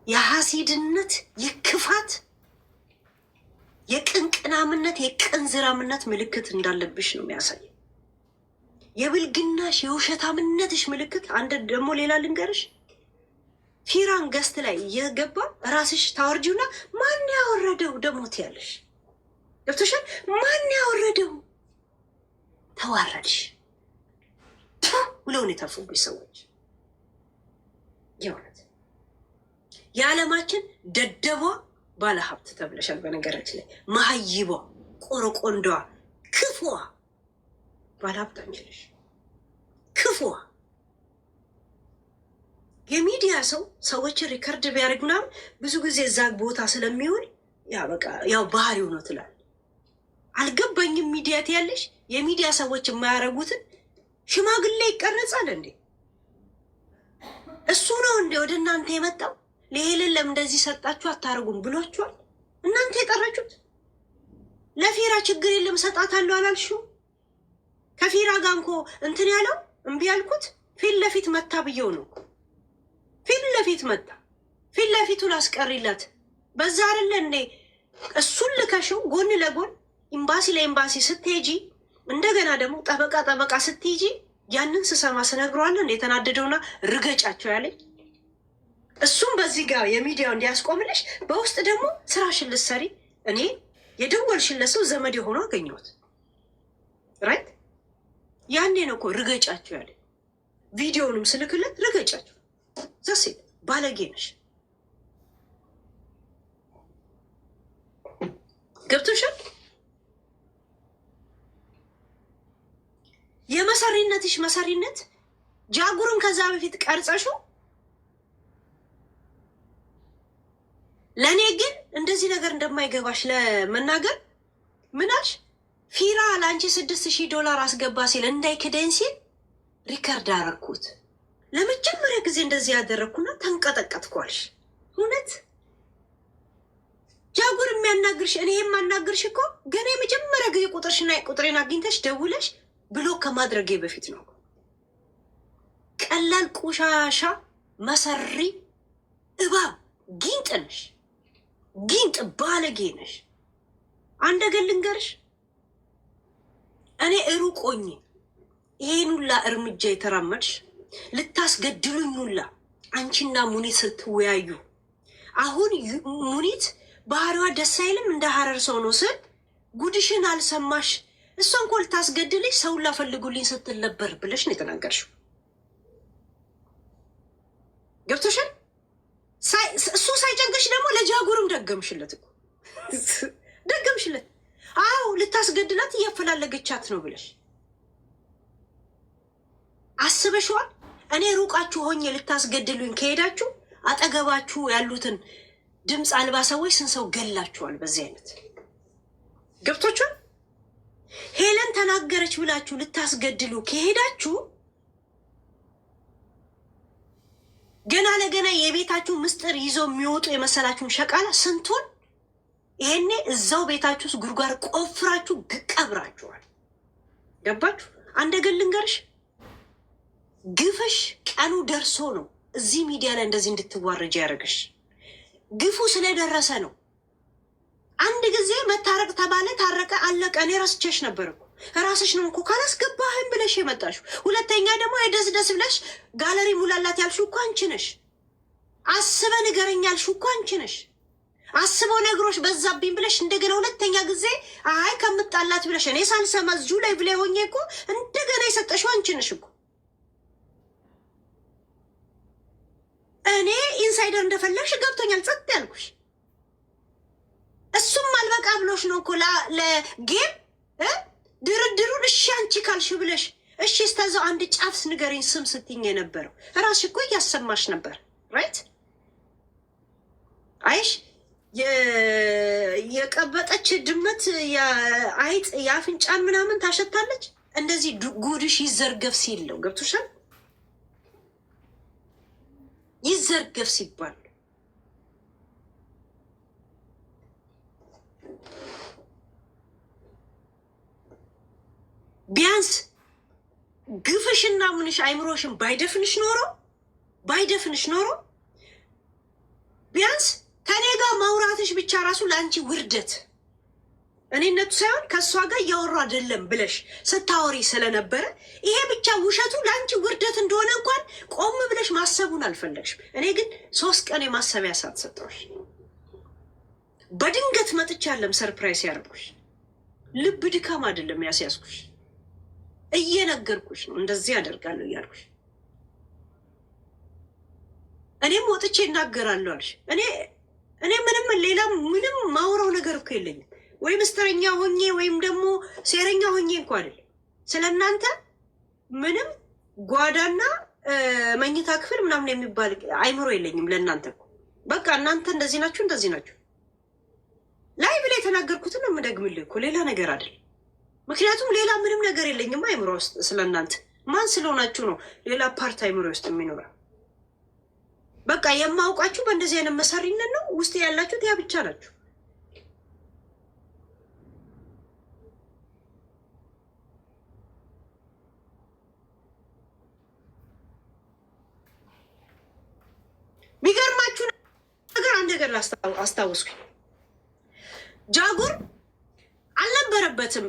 የሐሲድነት የክፋት የቅንቅናምነት የቅንዝራምነት ምልክት እንዳለብሽ ነው የሚያሳይ። የብልግናሽ የውሸታምነትሽ ምልክት። አንድ ደግሞ ሌላ ልንገርሽ፣ ፊራን ገስት ላይ እየገባ ራስሽ ታወርጂውና ማን ያወረደው ደሞት ያለሽ ገብቶሻል። ማን ያወረደው ተዋረድሽ ብለውን የተፉብሽ ሰዎች የእውነት የዓለማችን ደደቧ ባለሀብት ተብለሻል። በነገራችን ላይ መሀይቧ፣ ቆረቆንዷ፣ ክፉዋ ባለሀብት አንችልሽ። ክፉዋ የሚዲያ ሰው ሰዎችን ሪከርድ ቢያደርግ ምናምን ብዙ ጊዜ እዛ ቦታ ስለሚሆን ያው ባህሪው ነው ትላል። አልገባኝም። ሚዲያ ትያለሽ። የሚዲያ ሰዎች የማያረጉትን ሽማግሌ ይቀረጻል እንዴ? እሱ ነው እንዴ ወደ እናንተ የመጣው? ለሄለን እንደዚህ ሰጣችሁ አታረጉም ብሏችኋል? እናንተ የጠራችሁት። ለፊራ ችግር የለም ሰጣታለሁ አላልሽው? ከፊራ ጋር እንኮ እንትን ያለው እምቢ ያልኩት ፊት ለፊት መታ ብየው ነው። ፊት ለፊት መጣ። ፊት ለፊቱ ላስቀሪላት በዛ አይደለ እንዴ? እሱን ልከሽው ጎን ለጎን ኤምባሲ ለኤምባሲ ስትሄጂ እንደገና ደግሞ ጠበቃ ስትሄጂ ያንን ስሰማ ስነግረዋለሁ እንደ የተናደደውና ርገጫቸው ያለኝ እሱም በዚህ ጋር የሚዲያው እንዲያስቆምልሽ በውስጥ ደግሞ ስራሽን ልትሰሪ እኔ የደወልሽለት ሰው ዘመድ የሆኑ አገኘሁት። ራይት ያኔ ነው እኮ ርገጫቸው ያለኝ። ቪዲዮውንም ስልክለት ርገጫቸው ዘሴ ባለጌ ነሽ። ገብቶሻል? የመሰሪነትሽ መሰሪነት ጃጉርን ከዛ በፊት ቀርጸሽው ለእኔ ግን እንደዚህ ነገር እንደማይገባሽ ለመናገር ምናልሽ ፊራ ለአንቺ $6,000 አስገባ ሲል እንዳይክደኝ ሲል ሪከርድ አረኩት። ለመጀመሪያ ጊዜ እንደዚህ ያደረግኩና ተንቀጠቀጥኳልሽ። እውነት ጃጉር የሚያናግርሽ እኔ የማናግርሽ እኮ ገና የመጀመሪያ ጊዜ ቁጥርሽና ቁጥሬን አግኝተሽ ደውለሽ ብሎ ከማድረጌ በፊት ነው። ቀላል ቆሻሻ መሰሪ እባብ ጊንጥ ነሽ። ጊንጥ ባለጌ ነሽ። አንድ ነገር ልንገርሽ፣ እኔ ሩቆኝ ይሄን ሁላ እርምጃ የተራመድሽ ልታስገድሉኝ ሁላ አንቺና ሙኒት ስትወያዩ አሁን ሙኒት ባህሪዋ ደስ አይልም እንደ ሀረር ሰው ነው ስል ጉድሽን አልሰማሽ። እሷ እንኳ ልታስገድልሽ ሰውን ላፈልጉልኝ ስትል ነበር ብለሽ ነው የተናገርሽው። ገብቶሻል? እሱ ሳይጨንቅሽ ደግሞ ለጃጉርም ደገምሽለት እኮ ደገምሽለት። አዎ ልታስገድላት እያፈላለገቻት ነው ብለሽ አስበሽዋል? እኔ ሩቃችሁ ሆኜ ልታስገድሉኝ ከሄዳችሁ አጠገባችሁ ያሉትን ድምፅ አልባ ሰዎች ስንት ሰው ገላችኋል? በዚህ አይነት ገብቶቻል? ሄለን ተናገረች ብላችሁ ልታስገድሉ ከሄዳችሁ ገና ለገና የቤታችሁ ምስጢር ይዞ የሚወጡ የመሰላችሁን ሸቃላ ስንቱን ይሄኔ እዛው ቤታችሁ ውስጥ ጉድጓድ ቆፍራችሁ ቀብራችኋል። ገባችሁ? አንድ ነገር ልንገርሽ፣ ግፍሽ ቀኑ ደርሶ ነው እዚህ ሚዲያ ላይ እንደዚህ እንድትዋረጅ ያደረግሽ። ግፉ ስለደረሰ ነው። አንድ ጊዜ መታረቅ ተባለ፣ ታረቀ፣ አለቀ። እኔ ረስቼሽ ነበር እኮ። ራስሽ ነው እኮ ካላስገባህም ብለሽ የመጣሽው። ሁለተኛ ደግሞ የደስ ብለሽ ጋለሪ ሙላላት ያልሽው እኮ አንቺ ነሽ። አስበ ንገረኝ ያልሽው እኮ አንቺ ነሽ። አስበው ነግሮሽ በዛብኝ ብለሽ እንደገና ሁለተኛ ጊዜ አይ ከምጣላት ብለሽ እኔ ሳልሰማ እዚሁ ላይ ብላ ሆኜ እኮ እንደገና የሰጠሽው አንቺ ነሽ እኮ። እኔ ኢንሳይደር እንደፈለግሽ ገብቶኛል፣ ጸጥ ያልኩሽ። እሱም አልበቃ ብሎሽ ነው እኮ ለጌም ድርድሩን እሺ አንቺ ካልሽ ብለሽ እሺ እስከዛው አንድ ጫፍስ ንገረኝ ስም ስትይኝ የነበረው ራስሽ እኮ እያሰማሽ ነበር። ራይት አይሽ የቀበጠች ድመት አይጥ የአፍንጫን ምናምን ታሸታለች። እንደዚህ ጉድሽ ይዘርገፍ ሲል ነው። ገብቶሻል? ይዘርገፍ ሲባል ቢያንስ ግፍሽና ምንሽ አይምሮሽን ባይደፍንሽ ኖሮ ብቻ ራሱ ለአንቺ ውርደት እኔነቱ ሳይሆን ከእሷ ጋር እያወሩ አይደለም ብለሽ ስታወሪ ስለነበረ ይሄ ብቻ ውሸቱ ለአንቺ ውርደት እንደሆነ እንኳን ቆም ብለሽ ማሰቡን አልፈለግሽም። እኔ ግን 3 ቀን የማሰቢያ ሰዓት ሰጠሁሽ። በድንገት መጥቻ ያለም ሰርፕራይዝ ያደርጉሽ ልብ ድካም አይደለም ያስያዝኩሽ፣ እየነገርኩሽ ነው እንደዚህ ያደርጋለሁ እያልኩሽ። እኔም ወጥቼ እናገራለሁ አልሽ። እኔ ምንም ሌላ ምንም ማውራው ነገር እኮ የለኝም። ወይ ምስተረኛ ሆኜ ወይም ደግሞ ሴረኛ ሆኜ እንኳ አይደለም። ስለእናንተ ምንም ጓዳና መኝታ ክፍል ምናምን የሚባል አይምሮ የለኝም ለእናንተ እኮ። በቃ እናንተ እንደዚህ ናችሁ እንደዚህ ናችሁ። ላይ ብላ የተናገርኩትን ነው የምደግምልህ እኮ ሌላ ነገር አይደለም። ምክንያቱም ሌላ ምንም ነገር የለኝም አይምሮ ውስጥ ስለእናንተ። ማን ስለሆናችሁ ነው ሌላ ፓርት አይምሮ ውስጥ የሚኖረው? በቃ የማውቃችሁ በእንደዚህ አይነት መሰሪነት ነው ውስጥ ያላችሁት ያ ብቻ ናችሁ። የሚገርማችሁ ነገር አንድ ነገር አስታውስኩኝ። ጃጉር አልነበረበትም።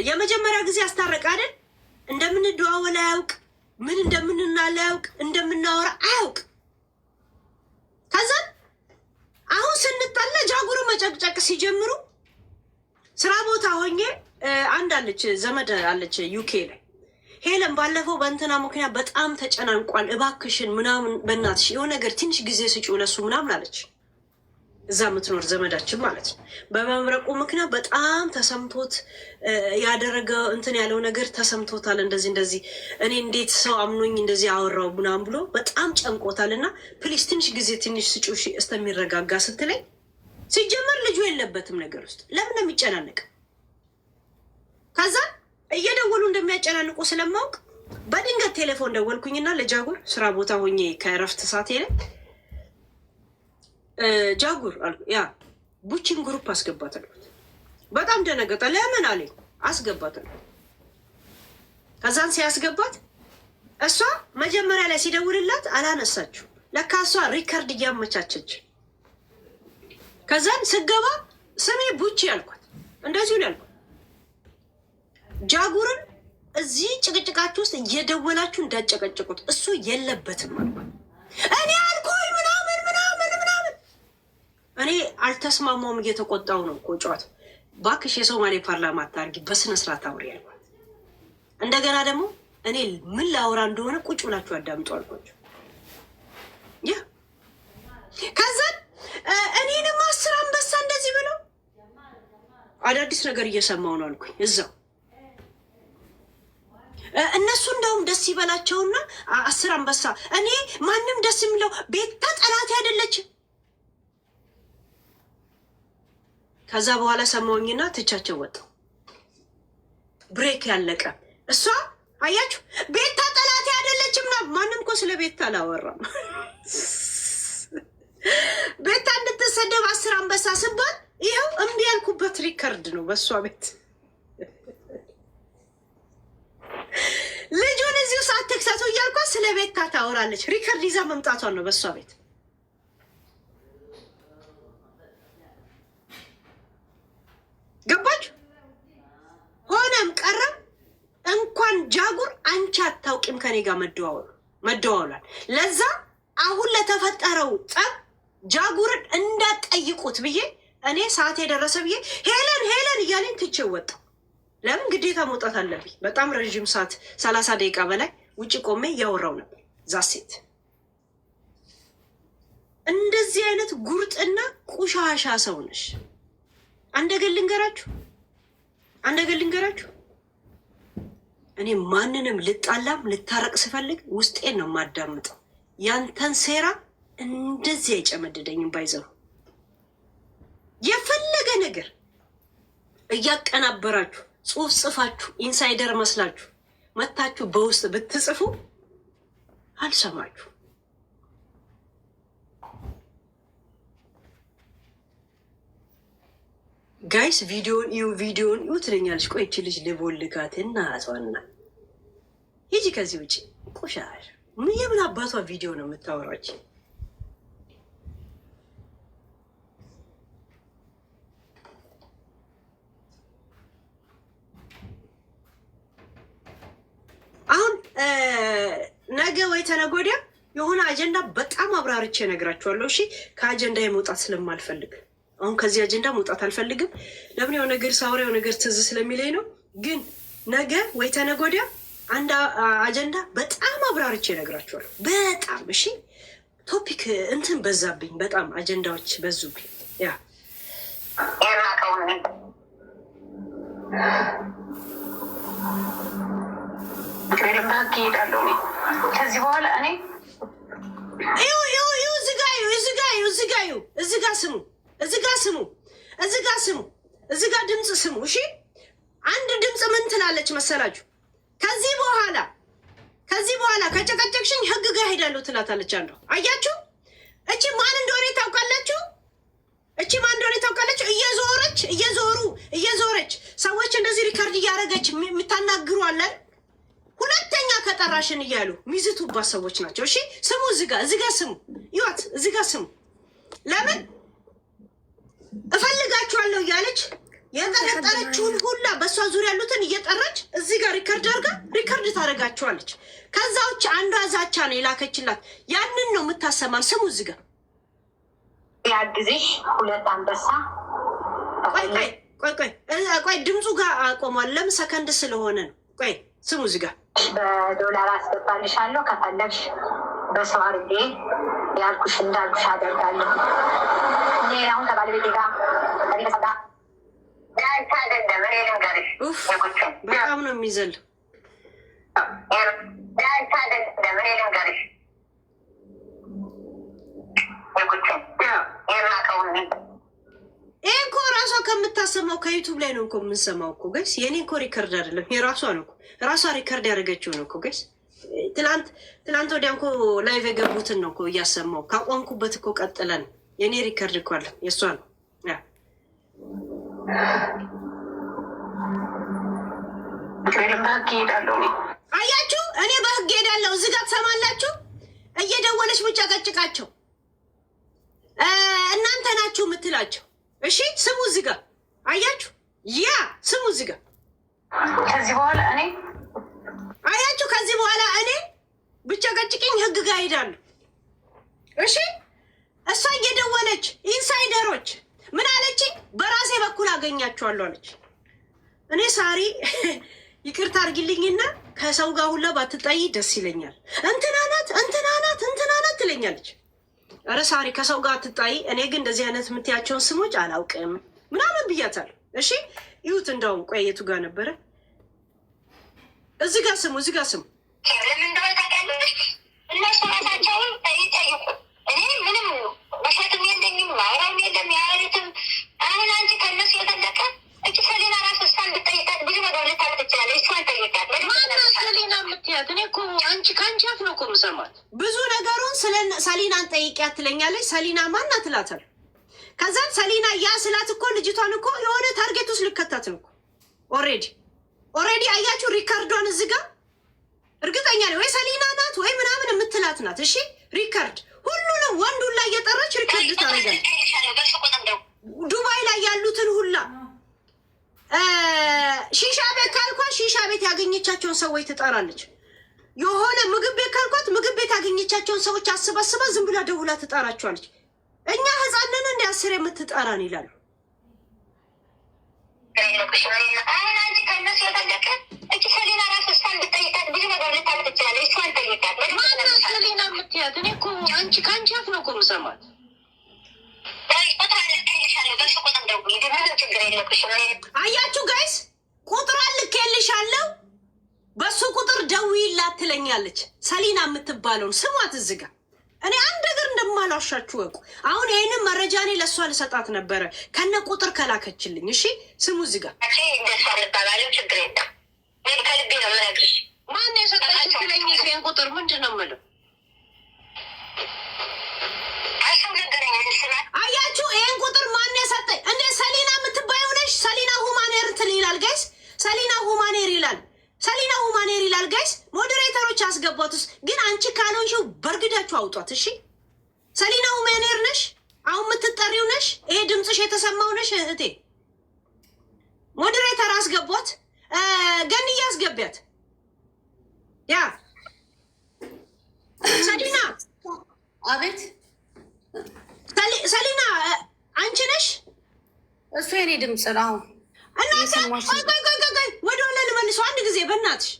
የመጀመሪያ ጊዜ አስታረቅ አይደል? እንደምንደዋወል አያውቅ፣ ምን እንደምንናለ አያውቅ፣ እንደምናወራ አያውቅ። ከዛ አሁን ስንጣላ ጃጉር መጨቅጨቅ ሲጀምሩ ስራ ቦታ ሆኜ አንድ አለች ዘመድ አለች ዩኬ ላይ ሄለን ባለፈው በእንትና ምክንያት በጣም ተጨናንቋል፣ እባክሽን ምናምን በእናትሽ የሆነ ነገር ትንሽ ጊዜ ስጪው ለሱ ምናምን አለች። እዛ የምትኖር ዘመዳችን ማለት ነው። በመምረቁ ምክንያት በጣም ተሰምቶት ያደረገው እንትን ያለው ነገር ተሰምቶታል። እንደዚህ እኔ እንዴት ሰው አምኖኝ እንደዚህ አወራው ምናምን ብሎ በጣም ጨንቆታል። እና ፕሊስ ትንሽ ጊዜ ትንሽ ስጪው እስከሚረጋጋ ስትለኝ፣ ሲጀመር ልጁ የለበትም ነገር ውስጥ ለምን ነው የሚጨናነቅ? ከዛ እየደወሉ እንደሚያጨናንቁ ስለማውቅ በድንገት ቴሌፎን ደወልኩኝና ለጃጉር ስራ ቦታ ሆኜ ከእረፍት ሰዓት ሄለ ጃጉር ያ ቡቺን ግሩፕ አስገባት አልኩት። በጣም ደነገጠ። ለምን አለኝ። አስገባት አልኩት። ከዛን ሲያስገባት እሷ መጀመሪያ ላይ ሲደውልላት አላነሳችሁ። ለካ እሷ ሪከርድ እያመቻቸች። ከዛን ስገባ ስሜ ቡቺ አልኳት። እንደዚሁ ነው ያልኳት። ጃጉርን እዚህ ጭቅጭቃችሁ ውስጥ እየደወላችሁ እንዳጨቀጭቁት እሱ የለበትም አልኳት። እኔ አልኩኝ ምናምን እኔ አልተስማማውም። እየተቆጣው ነው እኮ ጨዋታ። እባክሽ የሶማሌ ፓርላማ አታርጊ፣ በስነ ስርዓት አውሪ ያልኳት። እንደገና ደግሞ እኔ ምን ላውራ እንደሆነ ቁጭ ብላችሁ አዳምጡ አልኳቸው። ያ ከዛ እኔንም 10 አንበሳ እንደዚህ ብለው አዳዲስ ነገር እየሰማው ነው አልኩኝ። እዛው እነሱ እንደውም ደስ ይበላቸውና 10 አንበሳ እኔ ማንም ደስ የሚለው ቤታ ጠላት አይደለችም። ከዛ በኋላ ሰማውኝና ትቻቸው ወጣው። ብሬክ ያለቀ እሷ አያችሁ ቤታ ጠላት አይደለችም ነው። ማንም እኮ ስለ ቤታ አላወራም። ቤታ እንድትሰደብ 10 አንበሳ ስባል ይኸው እምቢ ያልኩበት ሪከርድ ነው በእሷ ቤት። ልጁን እዚሁ ሰዓት ተክሳቶ እያልኳት ስለ ቤታ ታወራለች። ሪከርድ ይዛ መምጣቷን ነው በእሷ ቤት። ገባችሁ? ሆነም ቀረም እንኳን ጃጉር አንቺ አታውቂም ከኔ ጋር መደዋወሏል። ለዛ አሁን ለተፈጠረው ጠብ ጃጉርን እንዳትጠይቁት ብዬ እኔ ሰዓት የደረሰ ብዬ ሄለን እያለኝ ትቼው ወጣሁ። ለምን ግዴታ መውጣት አለብኝ። በጣም ረዥም ሰዓት 30 ደቂቃ በላይ ውጭ ቆሜ እያወራው ነበር። ዛሴት እንደዚህ አይነት ጉርጥና ቁሻሻ ሰው ነሽ። አንድ ነገር ልንገራችሁ፣ እኔ ማንንም ልጣላም ልታረቅ ስፈልግ ውስጤን ነው የማዳምጠው። ያንተን ሴራ እንደዚህ አይጨመድደኝም። ባይዘው የፈለገ ነገር እያቀናበራችሁ ጽሁፍ ጽፋችሁ ኢንሳይደር መስላችሁ መታችሁ በውስጥ ብትጽፉ አልሰማችሁ። ጋይስ ቪዲዮን እዩ ትለኛለች። ቆይች ልጅ ልቦልጋት እና አቷና ሂጂ ከዚህ ውጭ ቆሻሽ የምን አባቷ ቪዲዮ ነው የምታወራች? ነገ ወይ ተነገ ወዲያ የሆነ አጀንዳ በጣም አብራርቼ እነግራችኋለሁ። እሺ ከአጀንዳ መውጣት ስለማልፈልግ አሁን ከዚህ አጀንዳ መውጣት አልፈልግም። ለምን የሆነ ነገር ሳውራ የሆነ ነገር ትዝ ስለሚለኝ ነው። ግን ነገ ወይ ተነገ ወዲያ አንድ አጀንዳ በጣም አብራርቼ እነግራችኋለሁ። በጣም እሺ። ቶፒክ እንትን በዛብኝ፣ በጣም አጀንዳዎች በዙብኝ። ያ በህግ እሄዳለሁ ከዚህ በኋላ እኔ እዚህ ጋ ድምፅ ስሙ። እሺ አንድ ድምፅ ምን ትላለች መሰላችሁ? ከዚህ በኋላ ከጨቀጨቅሽኝ ህግ ጋር ሄዳለሁ ትላታለች አንዷ። አያችሁ? እቺ ማን እንደሆነ ታውቃላችሁ? እየዞረች ሰዎች እንደዚህ ሪከርድ እያደረገች የምታናግሩ አለን። ሁለተኛ ከጠራሽን እያሉ ሚዝቱባት ሰዎች ናቸው። እሺ ስሙ፣ እዚህ ጋ ስሙ፣ ይወት እዚህ ጋ ስሙ። ለምን እፈልጋችኋለሁ እያለች የጠረጠረችውን ሁላ በእሷ ዙሪያ ያሉትን እየጠራች እዚህ ጋር ሪከርድ ታደርጋችኋለች። ከዛ ውጭ አንዷ ዛቻ ነው የላከችላት። ያንን ነው የምታሰማን። ስሙ እዚህ ጋር ያግዝሽ ሁለት አንበሳ። ቆይ ድምፁ ጋር አቆሟል። ለምን ሰከንድ ስለሆነ ነው። ቆይ ስሙ እዚህ ጋር በዶላር አስገባልሻለሁ፣ ከፈለግሽ በሰው አድርጌ ያልኩሽ እንዳልኩሽ አደርጋለሁ። አሁን ከባለቤቴ ጋር በጣም ነው የሚዘል። ይህ እኮ ራሷ ከምታሰማው ከዩቱብ ላይ ነው እኮ የምንሰማው እኮ ገይስ። የኔ እኮ ሪከርድ አይደለም፣ የራሷ ነው እኮ ራሷ ሪከርድ ያደረገችው ነው እኮ ገይስ። ትላንት ወዲያ እኮ ላይቭ የገቡትን ነው እኮ እያሰማው። ካቆምኩበት እኮ ቀጥለን የኔ ሪከርድ እኮ አለ፣ የእሷ ነው። በህግ እሄዳለሁ። አያችሁ፣ እኔ በህግ ሄዳለሁ። እዚህ ጋር ትሰማላችሁ፣ እየደወለች ምጨቀጭቃቸው እናንተ ናችሁ የምትላቸው። እሺ ስሙ እዚህ ጋር አያችሁ፣ ያ ስሙ እዚህ ጋር ከዚህ በኋላ እኔ አያችሁ፣ ከዚህ በኋላ እኔ ብጨቀጭቅኝ ህግ ጋር ሄዳለሁ። እሺ እሷ እየደወለች ኢንሳይደሮች ምን አለችኝ? በራሴ በኩል አገኛችኋለሁ አለች። እኔ ሳሪ ይቅርታ አድርጊልኝና ከሰው ጋር ሁላ ባትጣይ ደስ ይለኛል። እንትና ናት ትለኛለች። ኧረ ሳሪ ከሰው ጋር አትጣይ፣ እኔ ግን እንደዚህ አይነት የምትያቸውን ስሞች አላውቅም ምናምን ብያታለሁ። እሺ ይሁት እንደውም ቆየቱ ጋር ነበረ። እዚህ ጋር ስሙ እነሱ ራሳቸውን ይጠይቁ። እኔ ምንም በሸክም የለኝም፣ ማውራም የለም ያሉትም። አሁን አንቺ ከእነሱ የተለቀ እች ሰሌና ራሱ እሷን ብጠይቃት ብዙ ነገር ልታለት ትችላለች። እሷን ጠይቃት። ሰሌና የምትያት እኔ እኮ ከአንቺ አፍ ነው እኮ የምሰማት። ብዙ ነገሩን ስለ ሰሊናን ጠይቂያት ትለኛለች። ሰሊና ማናት እላታለሁ። ከዛም ሰሊና ያ ስላት እኮ ልጅቷን እኮ የሆነ ታርጌት ውስጥ ልከታት ነው እኮ ኦልሬዲ አያችሁ፣ ሪካርዷን እዚህ ጋር እርግጠኛ ነኝ ወይ ሰሊና ናት ወይ ምናምን የምትላት ናት። እሺ ሪካርድ ሁሉንም ወንዱን ላይ እየጠራች ሪካርድ ታደርጋለች። ዱባይ ላይ ያሉትን ሁላ ሺሻ ቤት ካልኳት ሺሻ ቤት ያገኘቻቸውን ሰዎች ትጠራለች። የሆነ ምግብ ቤት ካልኳት ምግብ ቤት ያገኘቻቸውን ሰዎች አስባስባ ዝም ብላ ደውላ ትጠራቸዋለች። እኛ ህፃንን እንደ 10 የምትጠራን ይላሉ። አሁን አንቺ ከእነሱ የተለቀ እች ሰሌና ራሱ እሷን ብጠይቃት ብዙ ነገር ልታለት ትችላለች። እሷን ጠይቃት። ማናት ሰሌና የምትያት? እኔ እኮ ከአንቺ አፍ ነው እኮ የምሰማት። አያችሁ ጋይስ፣ ቁጥሯን ልኬልሻለሁ፣ በሱ ቁጥር ደውዪላት ትለኛለች። ሰሊና የምትባለውን ስሟት እዚህ ጋር። እኔ አንድ ነገር እንደማላሻችሁ ወቁ። አሁን ይህንን መረጃ እኔ ለእሷ ልሰጣት ነበረ ከነ ቁጥር ከላከችልኝ። እሺ ስሙ እዚህ ጋር። ችግር የለም፣ ከልቤ ነው የምነግርሽ። ማን የሰጣችሁ ትለኝ? ይሄን ቁጥር ምንድን ነው የምለው? አያችሁ ይሄን ቁጥር ማን የሰጠኝ? እንደ ሰሊና የምትባየው ነሽ። ሰሊና ሁማኔር ይላል ጋይስ። ሰሊና ሁማኔር ይላል ጋይስ። ሞዴሬተሮች አስገቧትስ። ግን አንቺ ካልሆንሽው በርግዳችሁ አውጧት። እሺ ሰሊና ሁማኔር ነሽ፣ አሁን የምትጠሪው ነሽ፣ ይሄ ድምፅሽ የተሰማው ነሽ እህቴ። ሞዴሬተር አስገቧት፣ ገንዬ አስገቢያት። ያ አቤት ሰሊና አንቺ ነሽ? እሱ የኔ ድምፅ ነው። እናንተ ቆይ ወደ ኋላ ልመልሰው አንድ ጊዜ በእናትሽ።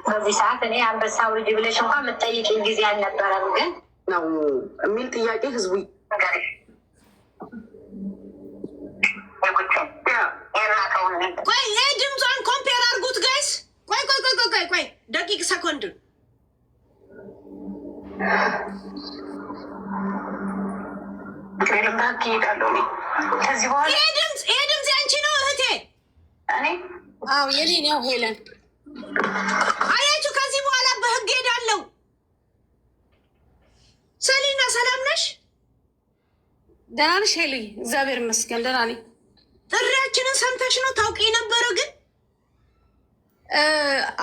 በዚህ ሰዓት እኔ አንበሳው ልጅ ብለሽ እንኳን የምትጠይቂኝ ጊዜ አልነበረም። ግን ነው የሚል ጥያቄ ህዝቡ ቆይ ይሄ ድምጿን ኮምፔር አድርጉት ጋይስ። ቆይ ደቂቅ ሰኮንድ ልምራክ ይሄዳለሁ። ከዚህ በኋላ ይሄ ድምፅ ያንቺ ነው እህቴ? እኔ አዎ የኔ ነው ሄለን። አያችሁ ከዚህ በኋላ በህግ ሄዳለሁ። ሰሊና ሰላም ነሽ? ደህና ነሽ ሄሊ? እግዚአብሔር ይመስገን ደህና ነኝ። ጥሪያችንን ሰምተሽ ነው? ታውቂ ነበረ ግን?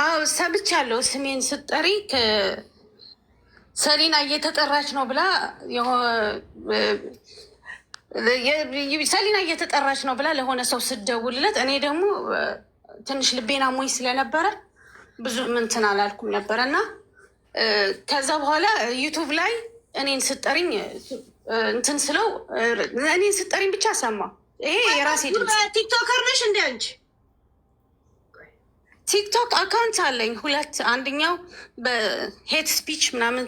አዎ ሰምቻለሁ። ስሜን ስጠሪ ሰሊና እየተጠራች ነው ብላ ሰሊና እየተጠራች ነው ብላ ለሆነ ሰው ስደውልለት እኔ ደግሞ ትንሽ ልቤና ሞኝ ስለነበረ ብዙ ምንትን አላልኩም ነበረ እና ከዛ በኋላ ዩቱብ ላይ እኔን ስጠሪኝ እንትን ስለው እኔን ስጠሪኝ ብቻ ሰማ። ይሄ የራሴ ድምፅ። ቲክቶከር ነሽ እንደ አንቺ? ቲክቶክ አካውንት አለኝ 2። አንደኛው በሄት ስፒች ምናምን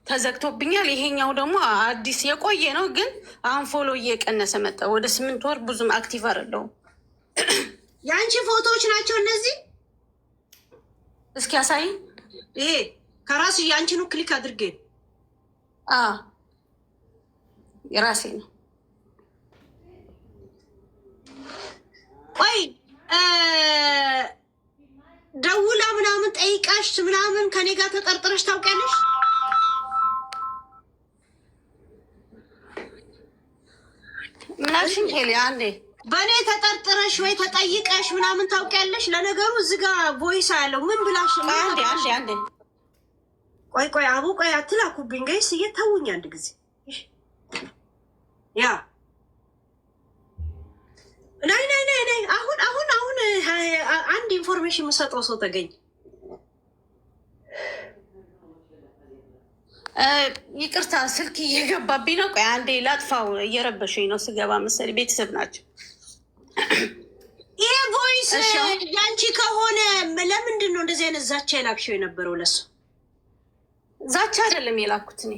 ተዘግቶብኛል። ይሄኛው ደግሞ አዲስ የቆየ ነው፣ ግን አሁን ፎሎ እየቀነሰ መጣ። ወደ 8 ወር ብዙም አክቲቭ አይደለሁም። የአንቺ ፎቶዎች ናቸው እነዚህ? እስኪ ያሳይ። ይሄ ከራሱ የአንቺኑ ክሊክ አድርጌ የራሴ ነው። ቆይ ደውላ ምናምን ጠይቃሽ ምናምን ከኔ ጋር ተጠርጥረሽ ታውቂያለሽ? ምናልሽኝ ሄሊ? አንዴ በእኔ ተጠርጥረሽ ወይ ተጠይቀሽ ምናምን ታውቂያለሽ? ለነገሩ እዚህ ጋር ቮይስ ያለው ምን ብላሽ? አንዴ ቆይ አቡ ቆይ አትላኩብኝ ጋይስ፣ እየታውኝ አንድ ጊዜ ያ ናይ አሁን አንድ ኢንፎርሜሽን የምሰጠው ሰው ተገኝ። ይቅርታ ስልክ እየገባብኝ ነው። ቆይ አንዴ ላጥፋው፣ እየረበሽኝ ነው። ስገባ መሰለኝ ቤተሰብ ናቸው። ይሄ ቮይስ ያንቺ ከሆነ ለምንድን ነው እንደዚህ አይነት ዛቻ የላክሽው የነበረው? ለሱ ዛቻ አይደለም የላኩት እኔ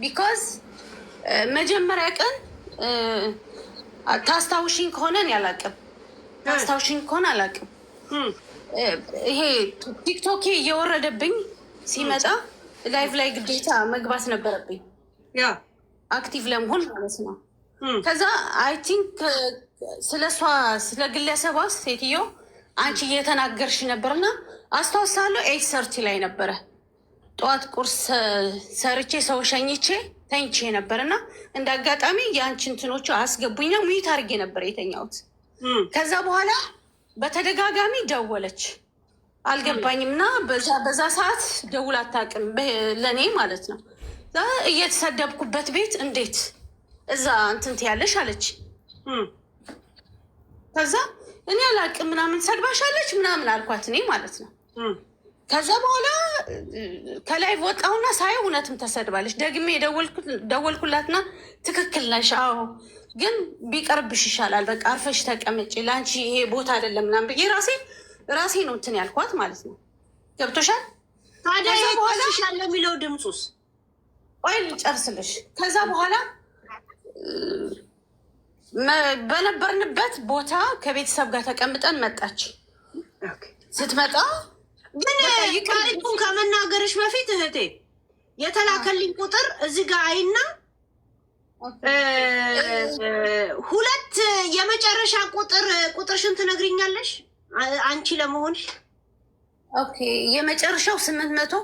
ቢኮዝ መጀመሪያ ቀን ታስታውሽኝ ከሆነ እኔ አላውቅም፣ ታስታውሽኝ ከሆነ አላውቅም። ይሄ ቲክቶኬ እየወረደብኝ ሲመጣ ላይቭ ላይ ግዴታ መግባት ነበረብኝ፣ ያ አክቲቭ ለመሆን ማለት ነው። ከዛ አይ ቲንክ ስለሷ ስለ ግለሰቧ ሴትዮ አንቺ እየተናገርሽ ነበርና አስታውሳለሁ። 8:30 ላይ ነበረ ጠዋት ቁርስ ሰርቼ ሰው ሸኝቼ ተኝቼ ነበርና እንደ አጋጣሚ የአንቺ እንትኖቹ አስገቡኝና ሙይት አድርጌ ነበር የተኛሁት። ከዛ በኋላ በተደጋጋሚ ደወለች፣ አልገባኝም እና በዛ ሰዓት ደውል አታውቅም ለእኔ ማለት ነው። እየተሰደብኩበት ቤት እንዴት እዛ እንትን ትያለሽ አለች። ከዛ እኔ አላውቅም ምናምን ሰድባሻለች ምናምን አልኳት እኔ ማለት ነው። ከዛ በኋላ ከላይ ወጣሁና ሳየው እውነትም ተሰድባለች። ደግሜ ደወልኩላትና ትክክል ነሽ፣ አዎ ግን ቢቀርብሽ ይሻላል፣ በቃ አርፈሽ ተቀመጪ፣ ለአንቺ ይሄ ቦታ አይደለም ምናምን ብዬ ራሴ ነው እንትን ያልኳት ማለት ነው። ገብቶሻል? ታዲያ በኋላ የሚለው ድምፁስ? ቆይ ልጨርስልሽ። ከዛ በኋላ በነበርንበት ቦታ ከቤተሰብ ጋር ተቀምጠን መጣች። ስትመጣ ግን ታሪኩን ከመናገርሽ በፊት እህቴ የተላከልኝ ቁጥር እዚህ ጋር አይና 2 የመጨረሻ ቁጥርሽን ትነግሪኛለሽ አንቺ ለመሆንሽ? ኦኬ የመጨረሻው 800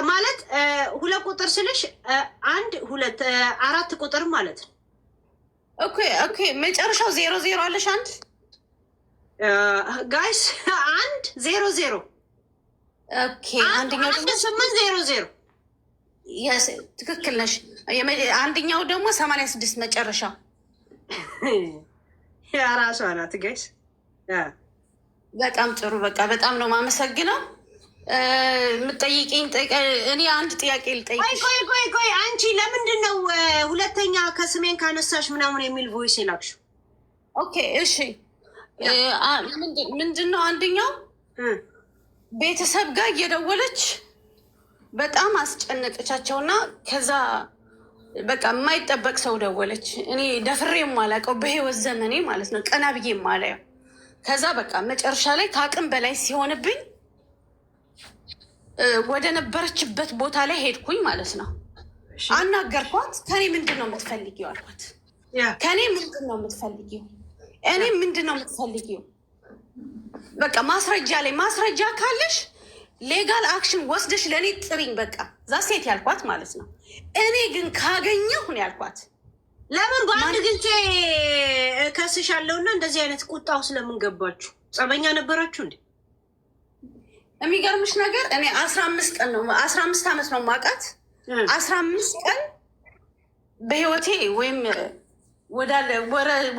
ማለት 2 ቁጥር ስልሽ 1 2 4 ቁጥር ማለት ነው። ኦኬ መጨረሻው 00 አለሽ? አንድ ጋይስ 100 ኦኬ አንደኛው ደግሞ 800 ትክክል ነሽ። አንደኛው ደግሞ 86 መጨረሻ ያ ራሷ ናት ጋይስ። በጣም ጥሩ በቃ በጣም ነው የማመሰግነው። የምትጠይቂኝ እኔ አንድ ጥያቄ ልጠይቅሽ። ቆይ አንቺ ለምንድን ነው ሁለተኛ ከስሜን ካነሳሽ ምናምን የሚል ቮይስ የላክሽው? ኦኬ እሺ ምንድን ነው አንደኛው ቤተሰብ ጋር እየደወለች በጣም አስጨነቀቻቸውና ከዛ በቃ የማይጠበቅ ሰው ደወለች። እኔ ደፍሬ የማላውቀው በህይወት ዘመኔ ማለት ነው ቀና ብዬ የማላየው። ከዛ በቃ መጨረሻ ላይ ከአቅም በላይ ሲሆንብኝ ወደ ነበረችበት ቦታ ላይ ሄድኩኝ ማለት ነው። አናገርኳት። ከኔ ምንድን ነው የምትፈልጊው አልኳት። ከኔ ምንድን ነው የምትፈልጊው? እኔ ምንድን ነው የምትፈልጊው? በቃ ማስረጃ ካለሽ ሌጋል አክሽን ወስደሽ ለእኔ ጥሪኝ። በቃ ዛ ሴት ያልኳት ማለት ነው። እኔ ግን ካገኘሁ ነው ያልኳት። ለምን በአንድ ጊዜ ከስሻለሁና እንደዚህ አይነት ቁጣው ስለምንገባችሁ ጸበኛ ነበራችሁ እንዴ? የሚገርምሽ ነገር እኔ 15 ቀን ነው 15 ዓመት ነው ማውቃት። 15 ቀን በህይወቴ ወይም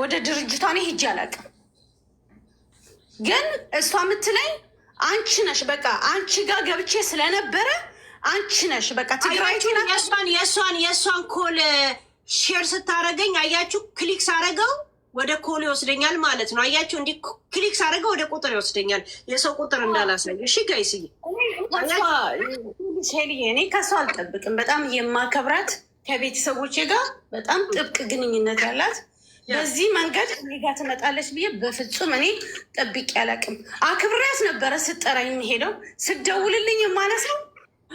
ወደ ድርጅቷ እኔ ሂጄ አላውቅም። ግን እሷ የምትለኝ አንቺ ነሽ በቃ አንቺ ጋር ገብቼ ስለነበረ አንቺ ነሽ በቃ ትግራይቱን የእሷን ኮል ሼር ስታረገኝ አያችሁ፣ ክሊክ ሳረገው ወደ ኮል ይወስደኛል ማለት ነው። አያችሁ፣ እንዲህ ክሊክ ሳረገው ወደ ቁጥር ይወስደኛል። የሰው ቁጥር እንዳላሳይ። እሺ ጋይስዬ፣ እኔ ከሷ አልጠብቅም። በጣም የማከብራት ከቤተሰቦቼ ጋር በጣም ጥብቅ ግንኙነት ያላት በዚህ መንገድ እኔ ጋር ትመጣለች ብዬ በፍጹም እኔ ጠብቄ አላውቅም። አክብሬያት ነበረ ስጠራ የሚሄደው ስደውልልኝ የማነሳው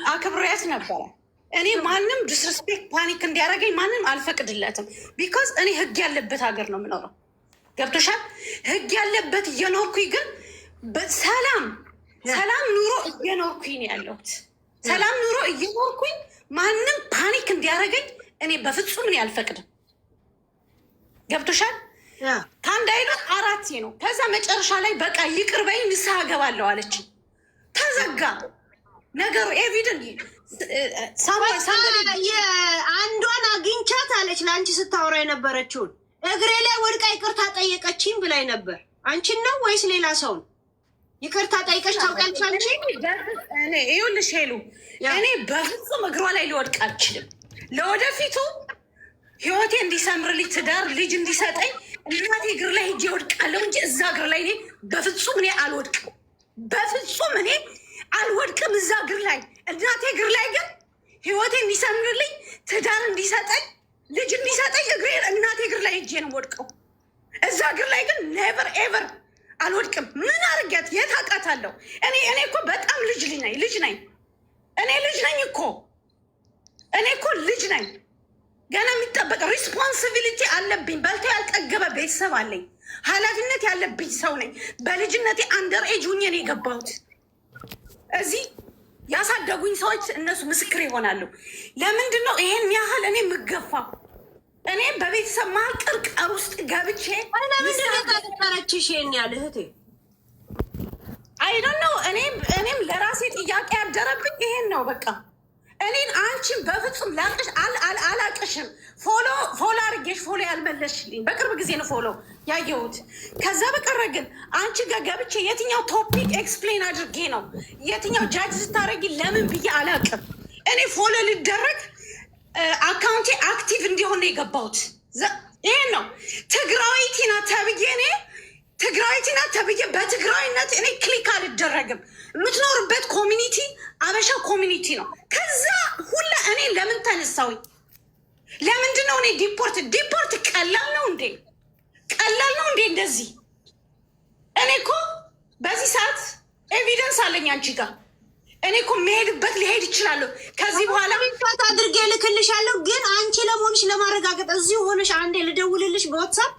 አክብሬያት ነበረ። እኔ ማንም ዲስርስፔክት ፓኒክ እንዲያደርገኝ ማንም አልፈቅድለትም። ቢኮዝ እኔ ህግ ያለበት ሀገር ነው የምኖረው። ገብቶሻል? ህግ ያለበት እየኖርኩኝ ግን ሰላም ኑሮ እየኖርኩኝ ነው ያለሁት። ሰላም ኑሮ እየኖርኩኝ ማንም ፓኒክ እንዲያደርገኝ እኔ በፍጹም እኔ አልፈቅድም። ገብቶሻል? ከአንድ አይሉ 4 ነው። ከዛ መጨረሻ ላይ በቃ ይቅር በይ ንስሐ እገባለሁ አለች። ተዘጋ ነገሩ። ኤቪደንት አንዷን አግኝቻት አለች ለአንቺ ስታወራ የነበረችውን እግሬ ላይ ወድቃ ይቅርታ ጠየቀችኝ ብላኝ ነበር። አንቺን ነው ወይስ ሌላ ሰውን ይቅርታ ጠይቀሽ ታውቃለች? አንቺ ይኸውልሽ ሄሉ፣ እኔ በፍጹም እግሯ ላይ ሊወድቅ አልችልም። ለወደፊቱ ህይወቴ እንዲሰምርልኝ ትዳር ልጅ እንዲሰጠኝ እናቴ እግር ላይ ሄጄ እወድቃለሁ እንጂ እዛ እግር ላይ እኔ በፍጹም እኔ አልወድቅም። በፍጹም እኔ አልወድቅም እዛ እግር ላይ። እናቴ እግር ላይ ግን ህይወቴ እንዲሰምርልኝ ትዳር እንዲሰጠኝ ልጅ እንዲሰጠኝ እናቴ እግር ላይ ሄጄ ነው ወድቀው። እዛ እግር ላይ ግን ኔቨር ኤቨር አልወድቅም። ምን አርጊያት የት አውቃታለሁ? እኔ እኮ በጣም ልጅ ነኝ። እኔ ልጅ ነኝ እኮ ልጅ ነኝ። ገና የሚጠበቅ ሪስፖንሲቢሊቲ አለብኝ። በልቶ ያልጠገበ ቤተሰብ አለኝ። ኃላፊነት ያለብኝ ሰው ነኝ። በልጅነቴ አንደር ኤጅ ሁኜ ነው የገባሁት። እዚህ ያሳደጉኝ ሰዎች እነሱ ምስክር ይሆናሉ። ለምንድን ነው ይሄን ያህል እኔ የምገፋው? እኔ በቤተሰብ መሀል ቅርቃር ውስጥ ገብቼ ምንድነው ይሄን ያህል እህቴ? አይዶን ነው እኔም ለራሴ ጥያቄ ያደረብኝ ይሄን ነው በቃ። እኔን አንቺን በፍጹም ላቅሽ አላቅሽም። ፎሎ አድርጌሽ ፎሎ ያልመለስሽልኝ በቅርብ ጊዜ ነው ፎሎ ያየሁት። ከዛ በቀረ ግን አንቺ ጋር ገብቼ የትኛው ቶፒክ ኤክስፕሌን አድርጌ ነው የትኛው ጃጅ ስታደርጊ ለምን ብዬ አላቅም። እኔ ፎሎ ልደረግ አካውንቴ አክቲቭ እንዲሆን ነው የገባሁት። ይሄን ነው ትግራዊቲ ናት ተብዬ በትግራዊነት እኔ ክሊክ አልደረግም። የምትኖርበት ኮሚኒቲ አበሻ ኮሚኒቲ ነው። ከዛ ሁላ እኔ ለምን ተነሳውኝ? ለምንድን ነው እኔ ዲፖርት ቀላል ነው እንዴ? እንደዚህ እኔ እኮ በዚህ ሰዓት ኤቪደንስ አለኝ አንቺ ጋር። እኔ እኮ መሄድበት ሊሄድ ይችላለሁ። ከዚህ በኋላ ፋት አድርጌ ልክልሻለሁ። ግን አንቺ ለመሆንሽ ለማረጋገጥ እዚሁ ሆነሽ አንዴ ልደውልልሽ። በዋትሳፕ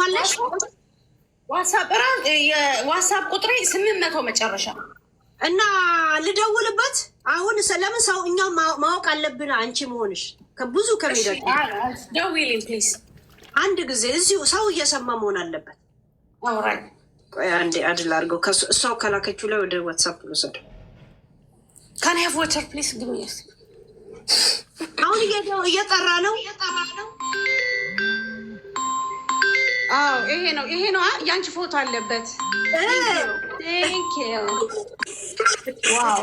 አለሽ? ዋትሳፕ ቁጥሬ 800 መጨረሻ እና ልደውልበት። አሁን ለምን ሰው እኛው ማወቅ አለብን አንቺ መሆንሽ ብዙ ከሚደግ ደውይልኝ ፕሊዝ። አንድ ጊዜ እዚሁ ሰው እየሰማ መሆን አለበት። ቆይ አንዴ አድል አድርገው እሷው ከላከችው ላይ ወደ ዋትሳፕ ልውሰድ። ካን ሃቭ ዋተር ፕሊዝ ግሚ። አሁን እየጠራ ነው። ይሄ ነው ያንቺ ፎቶ አለበት። ቴንክ ዩ ዋው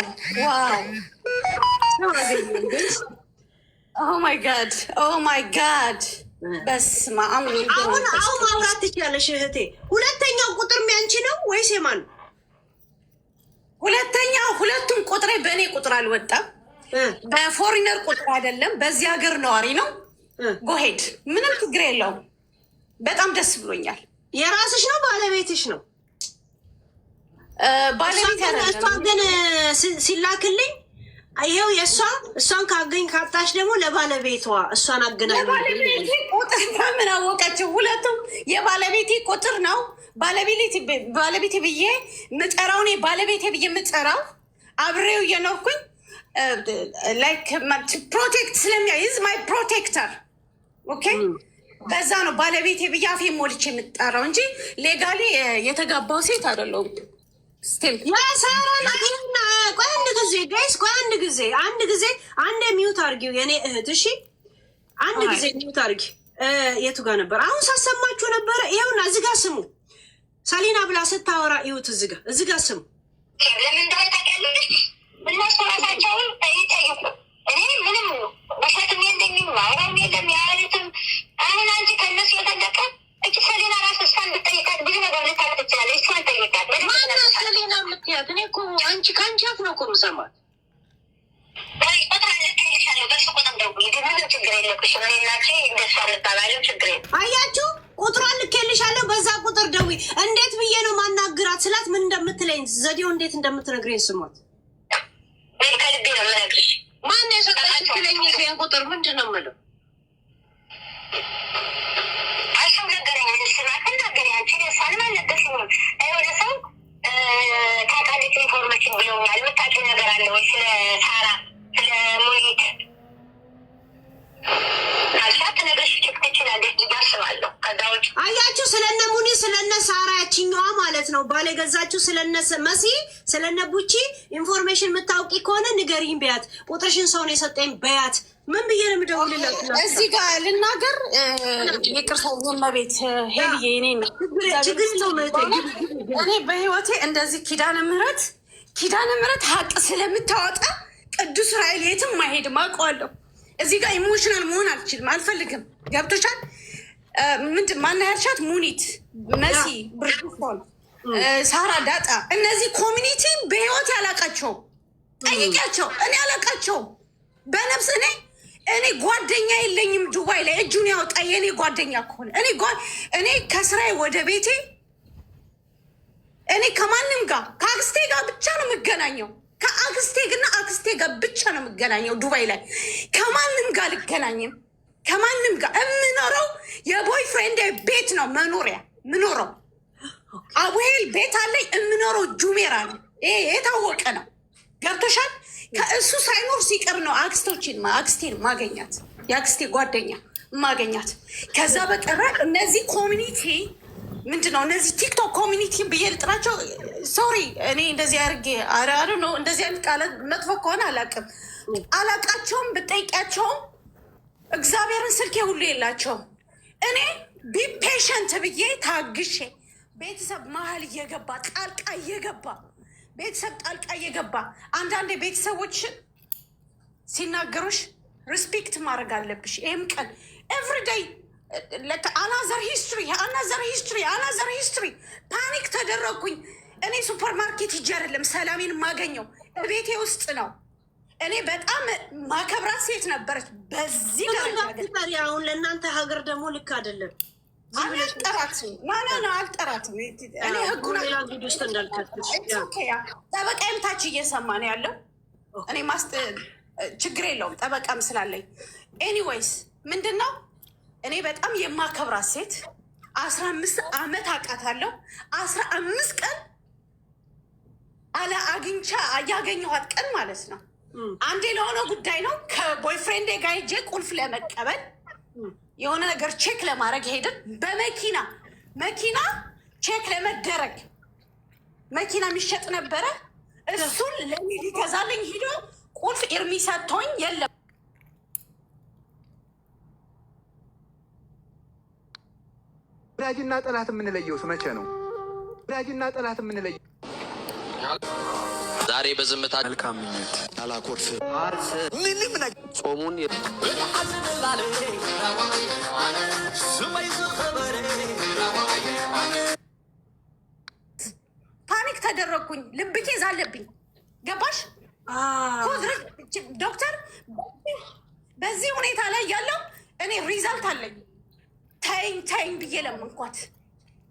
ኦ ማይ ጋድ በስመ አብ። አሁን ማውራት ትችያለሽ እህቴ። ሁለተኛው ቁጥር ያንቺ ነው ወይስ የማን? ሁለቱም ቁጥሬ በእኔ ቁጥር አልወጣም። በፎሪነር ቁጥር አይደለም፣ በዚህ ሀገር ነዋሪ ነው። ጎሄድ ምንም ችግር የለውም። በጣም ደስ ብሎኛል። የራስሽ ነው ባለቤትሽ ነው? ባለቤት እሷ ግን ሲላክልኝ ይኸው እሷን ካጣሽ ደግሞ ለባለቤቷ እሷን አገናኝ። ባለቤቴ ቁጥር ምን አወቀችው? ሁለቱም የባለቤቴ ቁጥር ነው። ባለቤቴ ብዬ ምጠራው እኔ ባለቤቴ ብዬ ምጠራው አብሬው እየኖርኩኝ ላይክ ፕሮቴክት ስለሚያይዝ ማይ ፕሮቴክተር ኦኬ። በዛ ነው ባለቤቴ ብዬ አፌ ሞልቼ የምጠራው እንጂ ሌጋሊ የተጋባው ሴት አይደለሁም። ስቲል ያሳራናትና ቆይ አንድ ጊዜ ጋይስ፣ ቆይ አንድ ጊዜ አንድ ሚውት አርጊው የኔ እህት። እሺ አንድ ጊዜ ሚውት አርጊ። የቱ ጋር ነበር አሁን ሳሰማችሁ ነበረ? ይኸውና እዚህ ጋር ስሙ። ሰሊና ብላ ስታወራ ይሁት እዚህ ጋር ስሙ። ለምን እንደሆነ ታውቂያለሽ? እነሱ ራሳቸውን ይጠይቁ። እኔ ምንም በሸክም የለኝም፣ ማውራም የለም ያሉትም። አሁን አንቺ ከእነሱ የተለቀ እቺ ሰሊና ራሱ እሷን ብጠይቃት ብዙ ነገር ልታለት ትችላለች። እሷን ጠይቃት። ማናት ሰሊና የምትያት? እኔ እኮ አንቺ ከአንቺ አፍ ነው እኮ የምሰማት። ቁጥር ልክልሻለሁ፣ በሱ ቁጥር ደውዪ። ምንም ችግር የለብሽም። እኔ እና አንቺ እንደሷ እንባባለን፣ ችግር የለም። አያችሁ፣ ቁጥሯን ልኬልሻለሁ፣ በዛ ቁጥር ደውዪ። እንዴት ብዬ ነው ማናግራት ስላት ምን እንደምትለኝ ዘዴው እንዴት እንደምትነግረኝ ስሟት። ከልቤ ነው የምነግርሽ። ማን የሰጠሽ ትክክለኛ ይሄን ቁጥር ምንድን ነው የምለው? አሽም ነገረኝ። ስናከና ገሪ አንቺ ሳልማ ነገርሽኝ። ወደ ሰው ታውቃለች ኢንፎርሜሽን ብለውኛል። የምታውቂው ነገር አለ ወይ ስለ ሳራ ስለ ሙኒት? አልሻት ነገርሽ ትችላለች ብዬ አስባለሁ። ከዛ ውጭ አያችሁ፣ ስለነ ሙኒ ስለነ ሳራ ያችኛዋ ማለት ነው ባል የገዛችሁ ስለነ መሲ ስለነ ቡቺ ኢንፎርሜሽን የምታውቂ ከሆነ ንገሪኝ በያት። ቁጥርሽን ሰውን የሰጠኝ በያት። ምን ብዬ ነው የምደውልላት? እዚህ ጋር ልናገር። ይቅርታ መቤት ሄድዬ እኔ በህይወቴ እንደዚህ ኪዳነ ምህረት ሀቅ ስለምታወጣ ቅዱስ ራኤል የትም አይሄድም አውቀዋለሁ። እዚህ ጋር ኢሞሽናል መሆን አልችልም፣ አልፈልግም። ገብቶሻል? ምንድን ማና ያልሻት ሙኒት፣ መሲ፣ ብርቱካን፣ ሳራ፣ ዳጣ እነዚህ ኮሚኒቲ በህይወት ያላቃቸው ጠይቂያቸው። እኔ አላቃቸው በነፍስ እኔ ጓደኛ የለኝም። ዱባይ ላይ እጁን ያወጣ የእኔ ጓደኛ ከሆነ እኔ ከስራዬ ወደ ቤቴ እኔ ከማንም ጋር ከአክስቴ ጋር ብቻ ነው የምገናኘው። ከአክስቴ ግና አክስቴ ጋር ብቻ ነው የምገናኘው። ዱባይ ላይ ከማንም ጋር አልገናኝም። ከማንም ጋር የምኖረው የቦይ ፍሬንድ ቤት ነው መኖሪያ ምኖረው። አቡሄል ቤት አለኝ። የምኖረው ጁሜራ ነው። ይሄ የታወቀ ነው። ገብቶሻል? ከእሱ ሳይኖር ሲቀር ነው አክስቴን ማገኛት፣ የአክስቴ ጓደኛ ማገኛት። ከዛ በቀረ እነዚህ ኮሚኒቲ ምንድነው እነዚህ ቲክቶክ ኮሚኒቲ ብዬ ልጥራቸው። ሶሪ እኔ እንደዚህ አድርጌ አራሩ ነው እንደዚህ አይነት ቃላት መጥፎ ከሆነ አላቃቸውም። ብጠይቂያቸውም እግዚአብሔርን ስልኬ ሁሉ የላቸውም። እኔ ቢፔሸንት ብዬ ታግሼ ቤተሰብ መሀል እየገባ ጣልቃ እየገባ አንዳንዴ ቤተሰቦችን ሲናገሩሽ ሪስፔክት ማድረግ አለብሽ። ይህም ቀን ኤቭሪዴይ አናዘር ሂስትሪ ፓኒክ ተደረግኩኝ። እኔ ሱፐር ማርኬት ሂጅ አይደለም ሰላሜን የማገኘው ቤቴ ውስጥ ነው። እኔ በጣም ማከብራት ሴት ነበረች። በዚህ አሁን ለእናንተ ሀገር ደግሞ ልክ አይደለም። አልጠራትም። እኔ ህጉን ውስጥ እንዳልከትሽ ጠበቃዬም ታች እየሰማ ነው ያለው። እኔ ችግር የለውም ጠበቃም ስላለኝ። ኤኒዌይስ ምንድን ነው እኔ በጣም የማከብራት ሴት 15 ዓመት አውቃታለሁ። 15 ቀን አግኝቻ ያገኘኋት ቀን ማለት ነው። አንዴ ለሆነ ጉዳይ ነው ከቦይፍሬንዴ ጋር ሄጄ ቁልፍ ለመቀበል የሆነ ነገር ቼክ ለማድረግ ሄድን። በመኪና ቼክ ለመደረግ መኪና የሚሸጥ ነበረ። እሱን ለኔ ሊገዛልኝ ሂዶ ቁልፍ ኤርሚ ሰጥቶኝ የለም ወዳጅና ጠላት የምንለየውስ መቼ ነው? ወዳጅና ጠላት የምንለየው ዛሬ በዝምታ መልካም ምኞት አላኮርፍ ምንም ነገር ጾሙን ፓኒክ ተደረግኩኝ። ልብ ኬዝ አለብኝ። ገባሽ? ዶክተር በዚህ ሁኔታ ላይ ያለው እኔ ሪዛልት አለኝ። ተይኝ ተይኝ ብዬ ለመንኳት።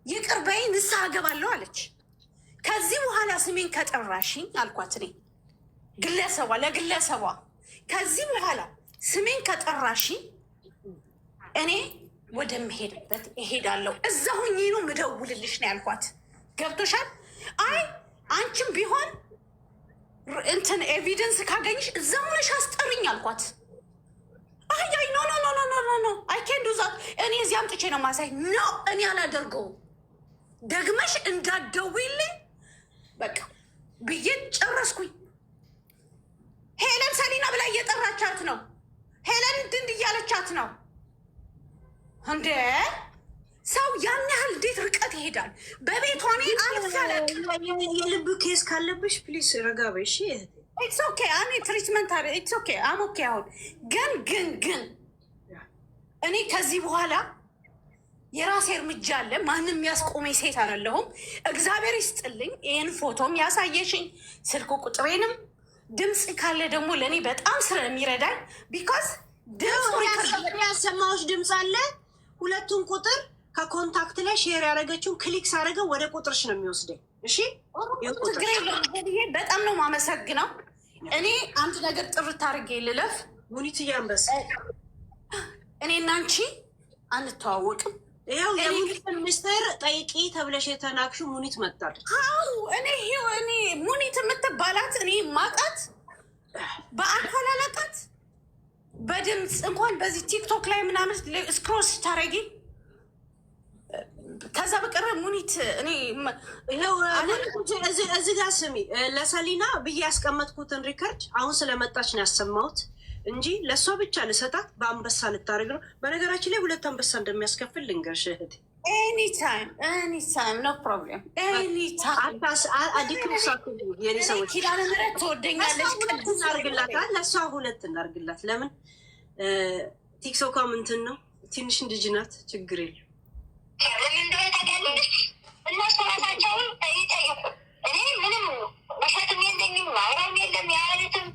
ይቅር በይኝ ንስሐ እገባለሁ አለች። ከዚህ በኋላ ስሜን ከጠራሽኝ አልኳት። እኔ ለግለሰቧ ከዚህ በኋላ ስሜን ከጠራሽኝ እኔ ወደምሄድበት እሄዳለሁ። እዛ ሁኜ ነው ምደውልልሽ ነው ያልኳት። ገብቶሻል? አይ አንቺም ቢሆን እንትን ኤቪደንስ ካገኝሽ እዛ ሆነሽ አስጠርኝ አልኳት። አይ ኖ ኖ ኖ ኖ ኖ ኖ አይ ካን ዱ ዛት። እኔ እዚህ አምጥቼ ነው ማሳይ። ኖ እኔ አላደርገውም። ደግመሽ እንዳትደውይልኝ በቃ ብዬ ጨረስኩኝ። ሄለን ሰሊና ብላ እየጠራቻት ነው። ሄለን ድንድ እያለቻት ነው። እንዴ ሰው ያን ያህል እንዴት ርቀት ይሄዳል? በቤቷ እኔ አልፋለ። የልብ ኬስ ካለብሽ ፕሊስ ረጋ በይ እሺ። ኢትስ ኦኬ እኔ ትሪትመንት አለ። ኢትስ ኦኬ አም ኦኬ። አሁን ግን እኔ ከዚህ በኋላ የራሴ እርምጃ አለ። ማንም ያስቆመኝ ሴት አይደለሁም። እግዚአብሔር ይስጥልኝ ይህን ፎቶም ያሳየሽኝ፣ ስልክ ቁጥሬንም ድምፅ ካለ ደግሞ ለእኔ በጣም ስለሚረዳኝ ቢካዝ ያሰማዎች ድምፅ አለ። ሁለቱን ቁጥር ከኮንታክት ላይ ሼር ያደረገችውን ክሊክ ሳደረገው ወደ ቁጥርሽ ነው የሚወስደኝ። እሺ በጣም ነው ማመሰግነው። እኔ አንድ ነገር ጥርት አድርጌ ልለፍ። ሙኒት እያንበስ እኔና አንቺ አንተዋወቅም። ያው የሙኒትን ምስጢር ጠይቂ ተብለሽ የተናክሹ ሙኒት መጣለች። አው እኔ ሙኒት የምትባላት እኔ ማቃት በአካል አላቃት፣ በድምፅ እንኳን በዚህ ቲክቶክ ላይ ምናምን ስክሮስ ታረጊ። ከዛ በቀረ ሙኒት እኔ እዚህ ጋር ስሚ፣ ለሰሊና ብዬ ያስቀመጥኩትን ሪከርድ አሁን ስለመጣች ነው ያሰማሁት እንጂ ለእሷ ብቻ ልሰጣት በአንበሳ ልታደርግ ነው። በነገራችን ላይ 2 አንበሳ እንደሚያስከፍል ልንገርሽ እህቴ። ኤኒታይም ኖ ፕሮብሌም ኤኒታይም። የኔ ሰዎች ኪዳነ ምሕረት ትወደኛለች። እናርግላታል። ለእሷ 2 እናርግላት። ለምን ቲክቶክ ምንትን ነው ትንሽ ልጅ ናት። ችግር የለም። እነሱ ራሳቸውን ይጠይቁ። እኔ ምንም በሸትም የለኝም ማውራም የለም ያለትም።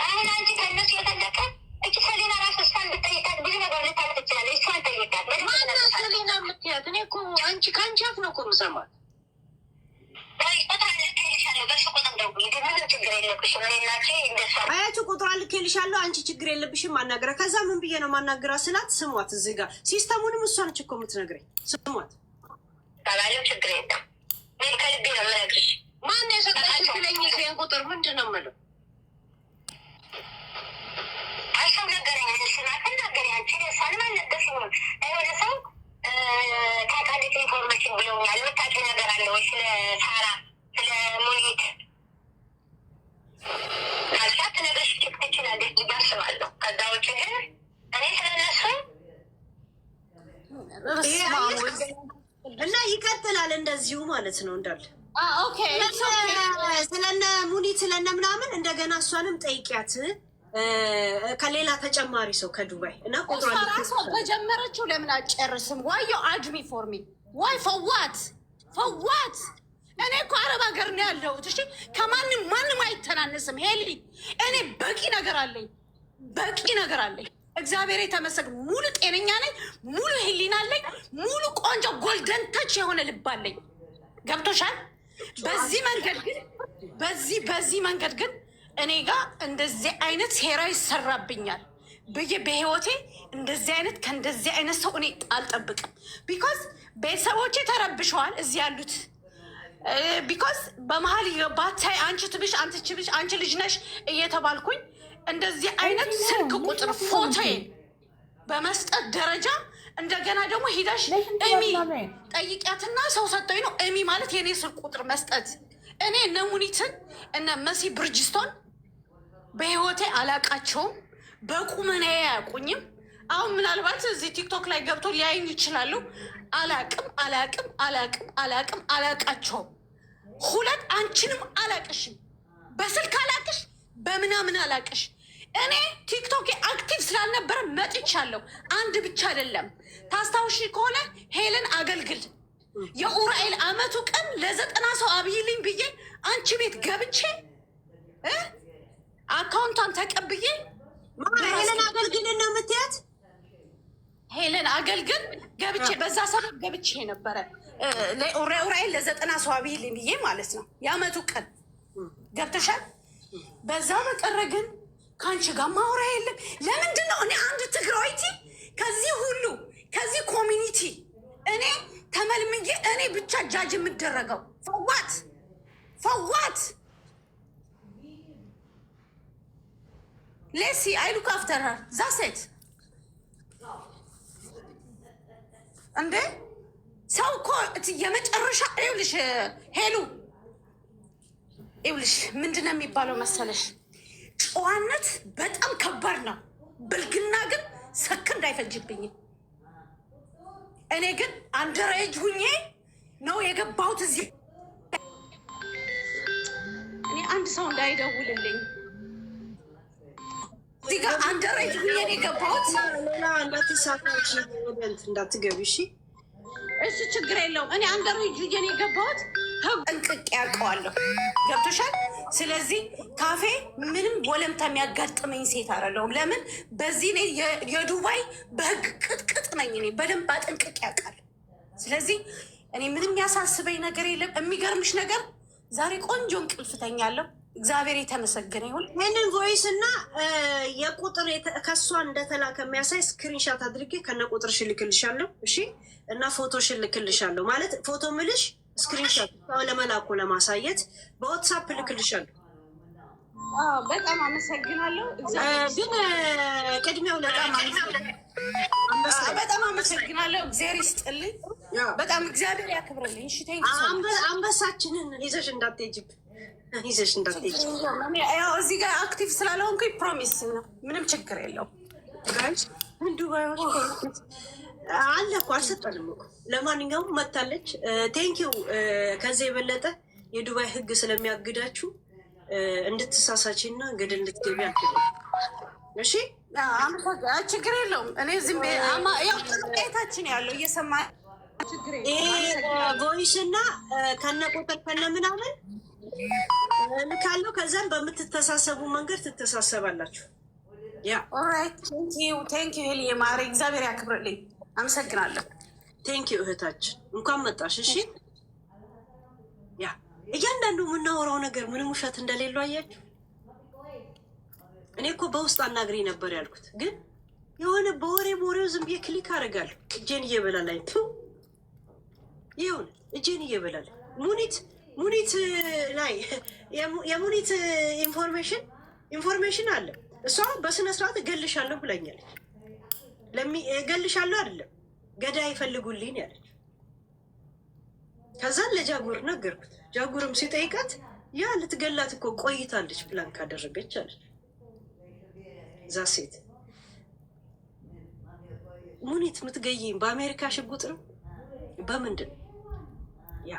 አሁን አንቺ ከእነሱ የተለቀ እቺ ሰሌና ራሱ እሷን ብጠይቃት ብዙ ነገር ልታልቅ ትችላለች። እሷን ጠይቃት። ማናት ሰሌና የምትያት? እኔ እኮ አንቺ ከአንቺ አፍ ነው እኮ የምሰማት። አያችሁ ቁጥር ልኬልሻለሁ። አንቺ ችግር የለብሽም ማናገረ። ከዛ ምን ብዬ ነው ማናገራ ስላት ስሟት። እዚህ ጋር ሲስተሙንም እሷ ነች እኮ የምትነግረኝ። ስሟት ባባለው ችግር የለም። ምን ከልቤ ነው የምነግርሽ። ማን የሰጣሽ ስለኝ ይሄን ቁጥር ምንድን ነው የምለው? አይሰው ነገረኝ። ስናከል ነገረኝ። አንቺ እሷንም አልነገርሽኝም። የሆነ ሰው ታውቃለች ኢንፎርሜሽን ብለውኛል። የምታውቂው ነገር አለ ወይ ስለ ሳራ ስለ ሙኒት? ካልሻት ነገርሽ ትችላለች ብዬ አስባለሁ። ከዛ ውጭ ግን እኔ ስለነሱ እና ይቀጥላል እንደዚሁ ማለት ነው እንዳለ ስለነ ሙኒት ስለነ ምናምን እንደገና እሷንም ጠይቂያት ከሌላ ተጨማሪ ሰው ከዱባይ እና ቁጥራራሷ በጀመረችው ለምን አጨርስም? ዋዮ አድሚ ፎርሚ ዋይ ፈዋት እኔ እኮ አረብ ሀገር ነው ያለሁት። እሺ ማንም አይተናነስም። ሄሊ እኔ በቂ ነገር አለኝ። እግዚአብሔር የተመሰገነ ሙሉ ጤነኛ ነኝ፣ ሙሉ ህሊና አለኝ፣ ሙሉ ቆንጆ ጎልደን ተች የሆነ ልብ አለኝ። ገብቶሻል? በዚህ መንገድ ግን እኔ ጋር እንደዚህ አይነት ሴራ ይሰራብኛል ብዬ በህይወቴ ከእንደዚህ አይነት ሰው እኔ አልጠብቅም። ቢኮዝ ቤተሰቦቼ ተረብሸዋል እዚህ ያሉት። ቢኮዝ በመሀል ባታይ አንቺ ትብሽ አንቺ ልጅ ነሽ እየተባልኩኝ እንደዚህ አይነት ስልክ ቁጥር ፎቶዬን በመስጠት ደረጃ እንደገና ደግሞ ሂዳሽ ኤሚ ጠይቂያትና ሰው ሰጠኝ ነው። ኤሚ ማለት የኔ ስልክ ቁጥር መስጠት። እኔ እነ ሙኒትን እነ መሲ ብርጅስቶን በህይወቴ አላቃቸውም። በቁመናዬ አያውቁኝም። አሁን ምናልባት እዚህ ቲክቶክ ላይ ገብቶ ሊያዩ ይችላሉ። አላቃቸውም። ሁለት አንቺንም አላቅሽም፣ በስልክ አላቅሽ፣ በምናምን አላቅሽ። እኔ ቲክቶክ አክቲቭ ስላልነበረ መጥቻለሁ። አንድ ብቻ አይደለም። ታስታውሺ ከሆነ ሄለን አገልግል የኡራኤል አመቱ ቀን ለ90 ሰው አብይልኝ ብዬ አንቺ ቤት ገብቼ አካውንቷን ተቀብዬ ሄለን አገልግልን ነው የምትያት? ሄለን አገልግል ገብቼ በዛ ሰበብ ገብቼ ነበረ ኡራኤል ለ90 ሰው አብይልኝ ብዬ ማለት ነው። የአመቱ ቀን ገብተሻል። በዛ በቀረ ግን ከአንቺ ጋር ማውራ የለም። ለምንድን ነው እኔ አንድ ትግራዊቲ ከዚህ ሁሉ ከዚህ ኮሚኒቲ እኔ ተመልምዬ እኔ ብቻ ጃጅ የምደረገው? ፈዋት ሌሲ አይሉክ አፍተር ሀር ዛሴት እንዴ ሰው እኮ የመጨረሻ ይኸውልሽ ሄሉ ይኸውልሽ ምንድን ነው የሚባለው መሰለሽ? ጨዋነት በጣም ከባድ ነው። ብልግና ግን ሰከንድ አይፈጅብኝም። እኔ ግን አንደረጅ ሁኜ ነው የገባሁት እዚህ። እኔ አንድ ሰው እንዳይደውልልኝ እዚህ ጋር አንደረጅ ሁኜ ነው የገባሁት። ሌላ እንዳትሳታች እንዳትገቢ እሺ። እሱ ችግር የለውም። እኔ አንደረጅ ሁኜ ነው የገባሁት። እንቅቅ ያውቀዋለሁ። ገብቶሻል? ስለዚህ ካፌ ምንም ወለምታ የሚያጋጥመኝ ሴት አይደለሁም። ለምን በዚህ እኔ የዱባይ በህግ ቅጥቅጥ ነኝ። እኔ በደንብ አጥንቅቅ ያውቃል። ስለዚህ እኔ ምንም ያሳስበኝ ነገር የለም። የሚገርምሽ ነገር ዛሬ ቆንጆ እንቅልፍ ተኛለሁ። እግዚአብሔር የተመሰገነ ይሁን። ይህንን ቮይስ እና የቁጥር ከሷ እንደተላከ የሚያሳይ ስክሪንሻት አድርጌ ከነ ቁጥር ሽልክልሻለሁ። እሺ። እና ፎቶ ሽልክልሻለሁ። ማለት ፎቶ ምልሽ ስክሪንሻት ለመላኩ ለማሳየት በዋትሳፕ ልክልሻለሁ። በጣም አመሰግናለሁ። ግን ቅድሚያው በጣም አመሰግናለሁ። እግዚአብሔር ይስጥልኝ። በጣም እግዚአብሔር ያክብርልኝ። እሺ አንበሳችንን ይዘሽ እንዳትሄጂብ ያው እዚህ ጋር አክቲቭ ስላልሆንኩኝ ፕሮሚስ ነው። ምንም ችግር የለውም። ዱባዮች አለ እኮ አልሰጠንም እኮ። ለማንኛውም መታለች። ቴንኪው። ከዚህ የበለጠ የዱባይ ህግ ስለሚያግዳችሁ እንድትሳሳች እና ገደል እንድትገቢ አልችልም። እሺ ችግር የለውም። እኔ ዝም ቤታችን ያለው እየሰማ ቮይስ እና ከነ ቁጥር ከነ ምናምን ልካለው። ከዛም በምትተሳሰቡ መንገድ ትተሳሰባላችሁ። ያ ኦራይት። ቴንኪው ሄልዬ ማሪ፣ እግዚአብሔር ያክብርልኝ። አመሰግናለሁ። ቴንኪው እህታችን፣ እንኳን መጣሽ። እሺ ያ እያንዳንዱ የምናወራው ነገር ምንም ውሸት እንደሌለው አያችሁ። እኔ እኮ በውስጥ አናግሬ ነበር ያልኩት፣ ግን የሆነ በወሬው ዝም ብዬ ክሊክ አደርጋለሁ። እጄን እየበላላኝ ይሁን እጄን እየበላል። ሙኒት ላይ የሙኒት ኢንፎርሜሽን አለ። እሷ በስነ ስርዓት እገልሻለሁ ብላኛለች። እገልሻለሁ አይደለም ገዳይ ይፈልጉልኝ ያለች። ከዛን ለጃጉር ነገርኩት። ጃጉርም ሲጠይቃት ያ ልትገላት እኮ ቆይታለች ፕላን ካደረገች አለች። እዛ ሴት ሙኒት የምትገይኝ በአሜሪካ ሽጉጥ ነው በምንድን ነው? ያ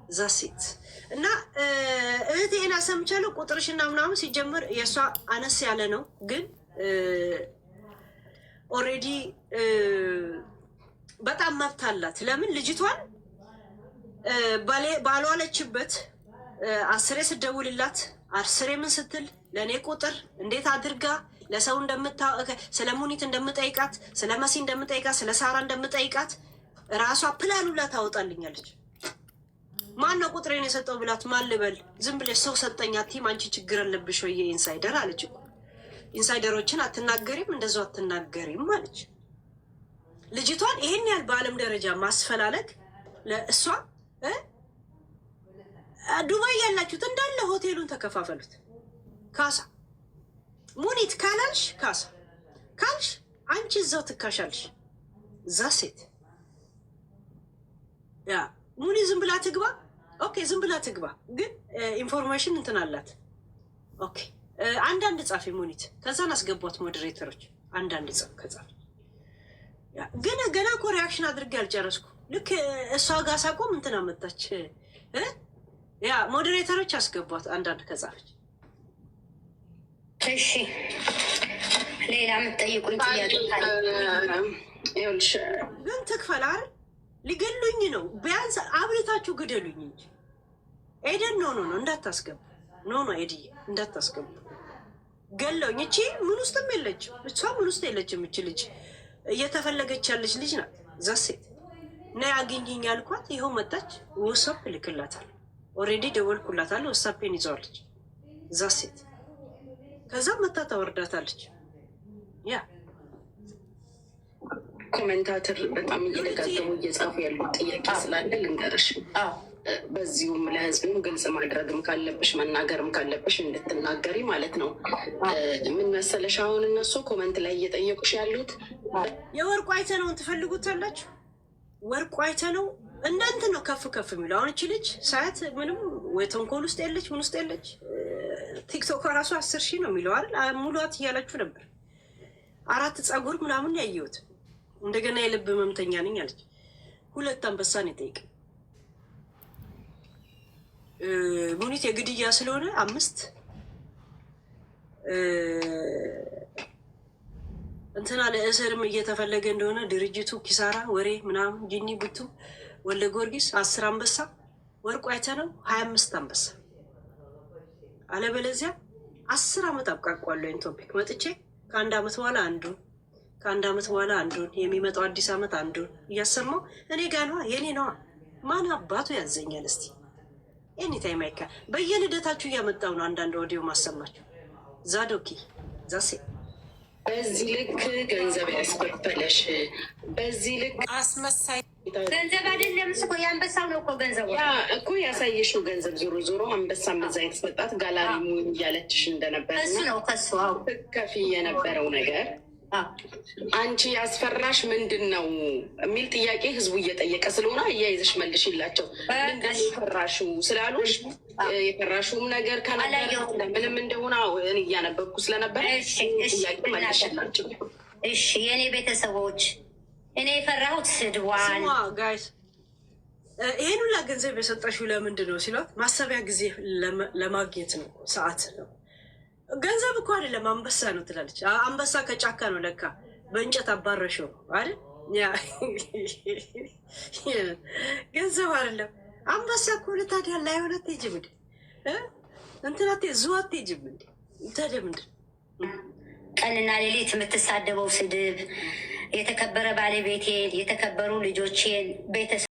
እዛ ሴት እና እህቴን አሰምቻለሁ። ቁጥርሽና ምናምን ሲጀምር የእሷ አነስ ያለ ነው፣ ግን ኦልሬዲ በጣም መብት አላት። ለምን ልጅቷን ባልዋለችበት 10 ስደውልላት 10 ምን ስትል ለእኔ ቁጥር እንዴት አድርጋ ለሰው ስለ ሙኒት እንደምጠይቃት፣ ስለ መሲ እንደምጠይቃት፣ ስለ ሳራ እንደምጠይቃት ራሷ ፕላኑላ ታወጣልኛለች። ማን ነው ቁጥሬን የሰጠው ብላት ማን ልበል? ዝም ብለሽ ሰው ሰጠኛ ቲም አንቺ ችግር አለብሽ ወይ ኢንሳይደር አለች እኮ። ኢንሳይደሮችን አትናገሪም፣ እንደዛው አትናገሪም አለች። ልጅቷን ይሄን ያህል በዓለም ደረጃ ማስፈላለግ ለእሷ ዱባይ ያላችሁት እንዳለ ሆቴሉን ተከፋፈሉት። ካሳ ሙኒት ካላልሽ ካሳ ካልሽ አንቺ እዛው ትካሻልሽ። እዛ ሴት ያ ሙኒ ዝም ብላ ትግባ። ኦኬ ዝም ብላ ትግባ፣ ግን ኢንፎርሜሽን እንትን አላት። ኦኬ አንዳንድ ጻፊ ሙኒት፣ ከዛን አስገቧት ሞዴሬተሮች። አንዳንድ ጽፍ ከጻፍ ግን ገና እኮ ሪያክሽን አድርጌ አልጨረስኩ። ልክ እሷ ጋር ሳቆም እንትን አመጣች። ያ ሞዴሬተሮች አስገቧት አንዳንድ ከጻፈች። እሺ ሌላ የምትጠይቁኝ ጥያቄ ግን ትክፈል አይደል? ሊገሉኝ ነው። ቢያንስ አብልታችሁ ግደሉኝ እንጂ ኤደን ኖ እንዳታስገቡ። ኖ ኤድዬ እንዳታስገቡ። ገለውኝ። እቺ ምን ውስጥም የለችም። እሷ ምን ውስጥ የለችም። እቺ ልጅ እየተፈለገች ያለች ልጅ ናት። ዛሴት ነይ አግኝኝ ያልኳት ይኸው መጣች። ወሳፕ ልክላታል። ኦልሬዲ ደወልኩላታለሁ። ወሳፔን ይዘዋለች። ዛሴት ከዛ መታ ታወርዳታለች። ያ ኮሜንታተር በጣም እየደጋገሙ እየጻፉ ያሉት ጥያቄ ስላለ ልንገርሽ። በዚሁም ለህዝብም ግልጽ ማድረግም ካለብሽ መናገርም ካለብሽ እንድትናገሪ ማለት ነው። ምን መሰለሽ አሁን እነሱ ኮመንት ላይ እየጠየቁሽ ያሉት የወርቁ አይተ ነው ትፈልጉታላችሁ። ወርቁ አይተ ነው እናንተ ነው ከፍ ከፍ የሚለው። አሁን እቺ ልጅ ሳያት ምንም ወይ ተንኮል ውስጥ የለች ምን ውስጥ የለች። ቲክቶክ ራሱ 10,000 ነው የሚለው አይደል? ሙሉዋት እያላችሁ ነበር። 4 ፀጉር ምናምን ያየሁት። እንደገና የልብ ህመምተኛ ነኝ አለች። 2 አንበሳ ነው የጠየቀ ሙኒት የግድያ ስለሆነ 5 እንትና ለእስርም እየተፈለገ እንደሆነ ድርጅቱ ኪሳራ ወሬ ምናምን ጂኒ ብቱ ወለ ጊዮርጊስ 10 አንበሳ ወርቁ አይተ ነው 25 አንበሳ። አለበለዚያ 10 ዓመት አብቃቋለሁ። ቶፒክ መጥቼ ከ1 ዓመት በኋላ አንዱን ከ1 ዓመት በኋላ አንዱን የሚመጣው አዲስ ዓመት አንዱን እያሰማው እኔ ጋር ነዋ የኔ ነዋ። ማን አባቱ ያዘኛል? እስቲ ኤኒታይም አይካ በየልደታችሁ እያመጣው ነው አንዳንድ ኦዲዮ ማሰማችሁ። ዛዶኪ ዛሴ በዚህ ልክ ገንዘብ ያስከፈለሽ በዚህ ልክ አስመሳይ ገንዘብ አይደለም እኮ የአንበሳው ነው እኮ ገንዘቡ እኮ ያሳየሽው ገንዘብ ዞሮ አንበሳ መዛ የተሰጣት ጋላሪ ሙኝ እያለችሽ እንደነበር እሱ ነው ከሱ ከፊ የነበረው ነገር አንቺ ያስፈራሽ ምንድን ነው የሚል ጥያቄ ህዝቡ እየጠየቀ ስለሆነ እያይዘሽ መልሽላቸው። ምንድን ነው የፈራሽው ስላሉሽ የፈራሽውም ነገር ከነበረ ምንም እንደሆነ እኔ እያነበብኩ ስለነበረ ጥያቄ መልሽላቸው። እሺ የእኔ ቤተሰቦች እኔ የፈራሁት ስድዋን ጋይስ ይሄን ሁላ ገንዘብ የሰጠሽው ለምንድን ነው ሲሏት ማሰቢያ ጊዜ ለማግኘት ነው፣ ሰዓት ነው። ገንዘብ እኮ አይደለም አንበሳ ነው ትላለች። አንበሳ ከጫካ ነው ለካ በእንጨት አባረሽው አይደል? ገንዘብ አይደለም አንበሳ እኮ ታዲያ ላይ ሆነ አትሄጂም እንዴ? እንትናቴ ዙ አትሄጂም እንዴ? ታዲያ ምንድን ቀንና ሌሊት የምትሳደበው ስድብ የተከበረ ባለቤቴን የተከበሩ ልጆቼን ቤተሰብ